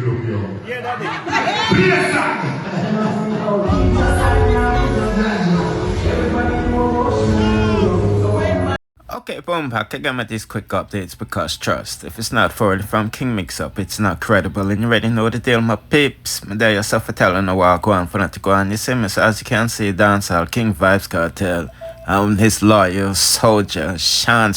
Yeah, daddy. Okay, boom back again with these quick updates because trust, if it's not forward from Kingmixup, it's not credible, and you already know the deal, my peeps. Me there yourself for telling the walk on for not to go on. You see me, so as you can see, Dancehall King Vybz Kartel and his loyal soldier Shawn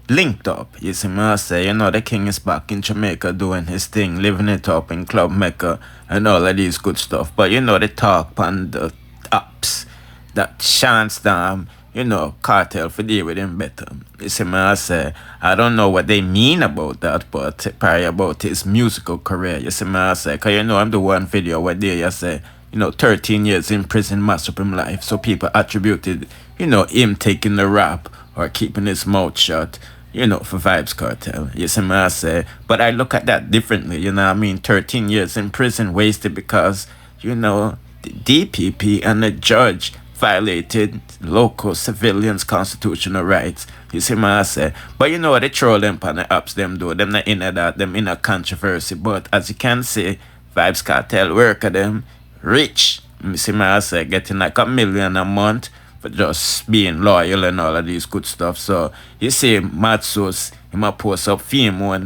linked up. You see me, I say, you know, the king is back in Jamaica doing his thing, living it up in Club Mecca and all of these good stuff. But you know, the talk on the apps that Shawn you know, Kartel for deal with him better. You see me, I say, I don't know what they mean about that, but probably about his musical career. You see me, I say, because you know, I'm the one video where they you say, you know, 13 years in prison messed up him life. So people attributed, you know, him taking the rap or keeping his mouth shut, you know, for Vybz Kartel. You see me, I say, but I look at that differently, you know what I mean? 13 years in prison wasted because, you know, the DPP and the judge violated local civilians' constitutional rights. You see what I say? But you know what, they troll them on the apps them do. Them not in that, them in a controversy. But as you can see, Vybz Kartel work at them rich. You see what I say? Getting like $1 million a month for just being loyal and all of these good stuff. So you see Matsus, he might post up fame one.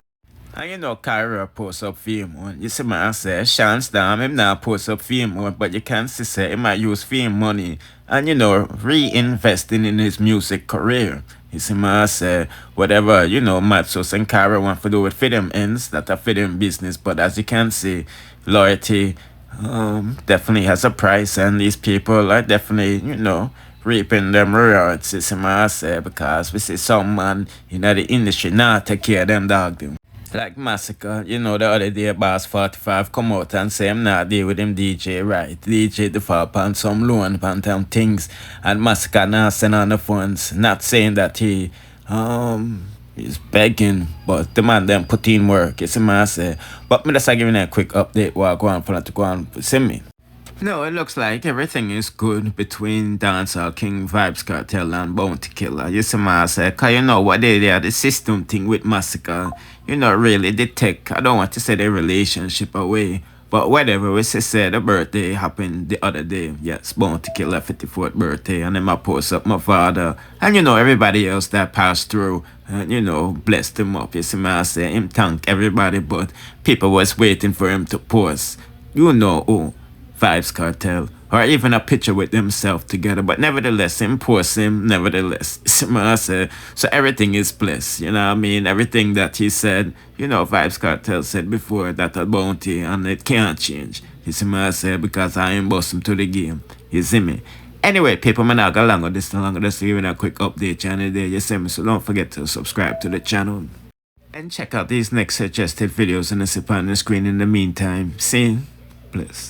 And you know, Kyro post up fame one. You see what I say? Shawn him not post up fame one, but you can see say he might use fame money and you know, reinvesting in his music career. You see what I say? Whatever, you know, Matsus and Kyro want to do with fit them ends, that are fit them business. But as you can see, loyalty definitely has a price, and these people are definitely, you know, reaping them rewards. You see what I say? Because we see some man in the industry not take care of them dog them. Like Masicka, you know, the other day Boss 45 come out and say I'm not there with him DJ right. DJ the fall upon some loan upon them things, and Masicka not send on the funds. Not saying that he is begging, but the man them put in work, you see what I say. But me just giving a quick update while I go on for that to go on see me. No, it looks like everything is good between Dancehall King Vybz Kartel and Bounty Killer. You see what I say? Because you know what they are, the system thing with Masicka, you know, really, they take, I don't want to say their relationship away, but whatever, we say the birthday happened the other day. Yes, Bounty Killer 54th birthday, and then I post up my father, and you know, everybody else that passed through, and you know, blessed him up. You see what I say? Him thank everybody, but people was waiting for him to post, you know, oh, Vybz Kartel, or even a picture with themselves together. But nevertheless, him post him, nevertheless. So everything is blessed, you know what I mean? Everything that he said, you know, Vybz Kartel said before that a bounty, and it can't change. You see what I say? Because I ain't bust him to the game. You see me? Anyway, people, I'm not going to go this long. Just giving a quick update channel there. You see me? So don't forget to subscribe to the channel. And check out these next suggested videos on the screen in the meantime. See? Bless.